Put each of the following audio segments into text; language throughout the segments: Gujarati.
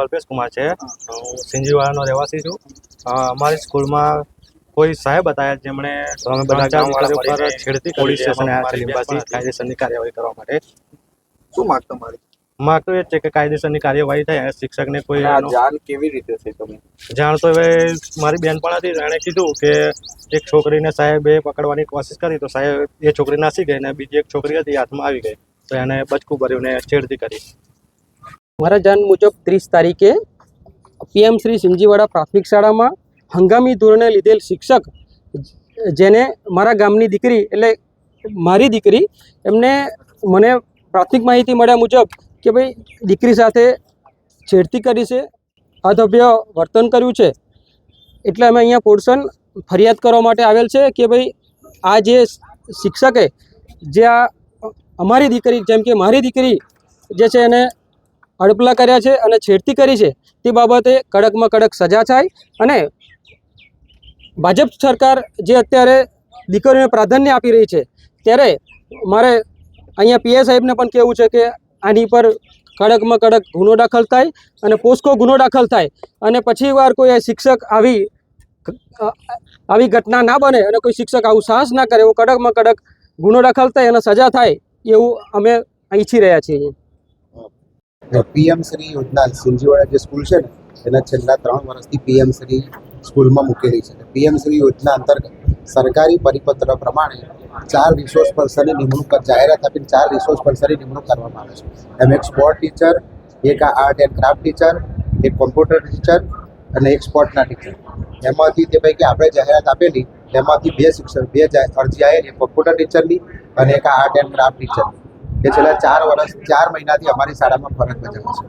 નામ અલ્પેશ કુમાર છે. હું સિંજીવાડાનો રહેવાસી છું. અમારી સ્કૂલમાં કોઈ સાહેબ હતા જેમણે અમે બધા ગામવાળા પર છેડતી પોલીસ સ્ટેશને આવ્યા છે લીંબાથી કાયદેસરની કાર્યવાહી કરવા માટે. શું માંગ તમારી? માંગ તો એ જ છે કે કાયદેસરની કાર્યવાહી થાય. શિક્ષકને કોઈ જાણ કેવી રીતે થઈ તમે? જાણ તો હવે મારી બેનપણ હતી, એણે કીધું કે એક છોકરીને સાહેબે પકડવાની કોશિશ કરી તો સાહેબ એ છોકરી નાસી ગઈ અને બીજી એક છોકરી હતી હાથમાં આવી ગઈ તો એને બચકું ભર્યું ને છેડતી કરી. મારા જાણ મુજબ 30 તારીખે પીએમ શ્રી સિંજીવાડા પ્રાથમિક શાળામાં હંગામી ધોરણે લીધેલ શિક્ષક જેને મારા ગામની દીકરી એટલે મારી દીકરી એમને મને પ્રાથમિક માહિતી મળ્યા મુજબ કે ભાઈ દીકરી સાથે છેડતી કરી છે, અધભ્ય વર્તન કર્યું છે, એટલે અમે અહીંયા પોર્શન ફરિયાદ કરવા માટે આવેલ છે કે ભાઈ આ જે શિક્ષકે જે આ અમારી દીકરી જેમ કે મારી દીકરી જે છે એને અડપલા કર્યા છે અને છેડતી કરી છે તે બાબતે કડકમાં કડક સજા થાય. અને ભાજપ સરકાર જે અત્યારે દીકરીઓને પ્રાધાન્ય આપી રહી છે ત્યારે મારે અહીંયા પીએ સાહેબને પણ કહેવું છે કે આની પર કડકમાં કડક ગુનો દાખલ થાય અને પોસ્કો ગુનો દાખલ થાય અને પછી વાર કોઈ શિક્ષક આવી ઘટના ના બને અને કોઈ શિક્ષક આવું સાહસ ના કરે એવો કડકમાં કડક ગુનો દાખલ થાય અને સજા થાય એવું અમે ઈચ્છી રહ્યા છીએ. પીએમ શ્રી યોજના સિંજીવાડા જે સ્કૂલ છે ને એના છેલ્લા 3 વર્ષથી પીએમ શ્રી સ્કૂલમાં મૂકેલી છે. પીએમ શ્રી યોજના અંતર્ગત સરકારી પરિપત્ર પ્રમાણે 4 રિસોર્સ પર્સનની નિમણૂક જાહેરાત આપીને 4 રિસોર્સ પર્સનની નિમણૂક કરવામાં આવે છે. એમ એક સ્પોર્ટ ટીચર, એક આર્ટ એન્ડ ક્રાફ્ટ ટીચર, એક કોમ્પ્યુટર ટીચર અને એક સ્પોર્ટના ટીચર. એમાંથી તે પૈકી આપણે જાહેરાત આપેલી એમાંથી 2 અરજી આવેલી, કોમ્પ્યુટર ટીચરની અને એક આર્ટ એન્ડ ક્રાફ્ટ ટીચરની. એ છેલ્લા 4 મહિનાથી અમારી શાળામાં ફરજ બજાવે છે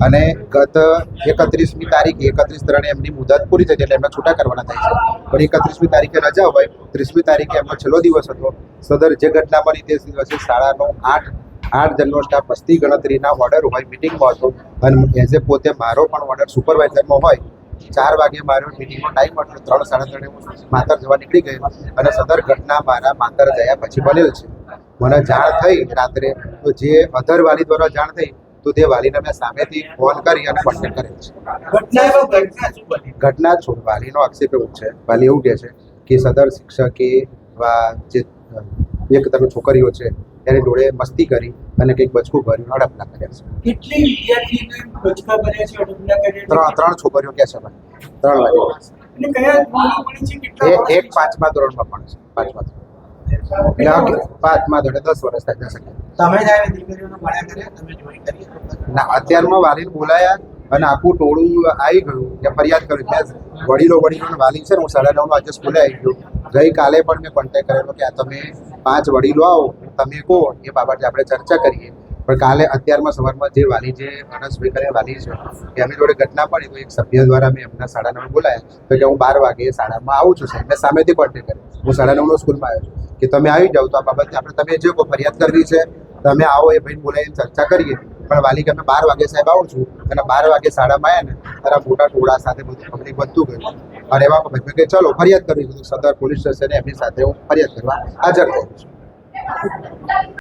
અને ગત 31મી તારીખે 31 એમની મુદત પૂરી થઈ એટલે એમને છૂટા કરવાના થાય છે. પણ 31મી તારીખે રજા હોય, 30મી તારીખે એમનો છેલ્લો દિવસ હતો. સદર જે ઘટના બની તે દિવસે શાળાનો 8 જણનો સ્ટાફ વસ્તી ગણતરીના ઓર્ડર હોય મિટિંગમાં હતો અને એઝ એ પોતે મારો પણ ઓર્ડર સુપરવાઇઝરમાં હોય. 4 વાગે મારો મિટિંગનો ટાઈમ હતો, 3:30 હું માતર જવા નીકળી ગયો અને સદર ઘટના મારા માતર ગયા પછી બનેલ છે. મને જાણ થઈ રાત્રે તો જે અધર વાલી દ્વારા જાણ થઈ તો તે વાલીને મેં સામેથી ફોન કરી અને કોન્ટેક્ટ કરેલ છે. ઘટના છોડ વાલીનો આક્ષેપ એવું છે, વાલી એવું કહે છે કે સદર શિક્ષકે જે એક તમે છોકરીઓ છે એની જોડે મસ્તી કરી અને કંઈક બચકું ભર્યું અડપલા કર્યા છે. ત્રણ છોકરીઓ કહે છે ભાઈ, 3 વાગે. એક 5મા ધોરણમાં પણ છે, 5મા ધોરણ. 5મા ધોરણે 10 વર્ષ થાય શકે. ના, અત્યારમાં વાલીને બોલાયા અને આખું ટોળું આવી ગયું કે ફરિયાદ કરી. મેં વડીલોને વાલી છે ને હું 9:30 આજે સ્કૂલે આવી ગયો. ગઈકાલે પણ મેં કોન્ટેક્ટ કરેલો કે આ તમે 5 વડીલો આવો, તમે કહો એ બાબતે આપણે ચર્ચા કરીએ. પણ કાલે અત્યારમાં સવારમાં જે વાલી જે અનસભાઈ કરે વાલી છે કે એમની જોડે ઘટના પડી તો એક સભ્ય દ્વારા મેં એમના 9:30 બોલાયા તો કે હું 12 વાગે શાળામાં આવું છું સાહેબ. મેં સામેથી કોન્ટેક્ટ કર્યો, હું 9:30 સ્કૂલમાં આવ્યો છું કે તમે આવી જાઓ તો આ બાબતે આપણે તમે જે કોઈ ફરિયાદ કરવી છે તમે આવો એ ભાઈને બોલાવીને ચર્ચા કરીએ. પણ વાલી કે અમે 12 વાગે સાહેબ આવું છું અને 12 વાગે શાળામાં આવ્યા ને તારા મોટા ટોળા સાથે બધું પબ્લિક બધું ગયું અને એવા ભાઈ કે ચલો ફરિયાદ કરવી. સદર પોલીસ સ્ટેશને એમની સાથે હું ફરિયાદ કરવા હાજર થયો છું.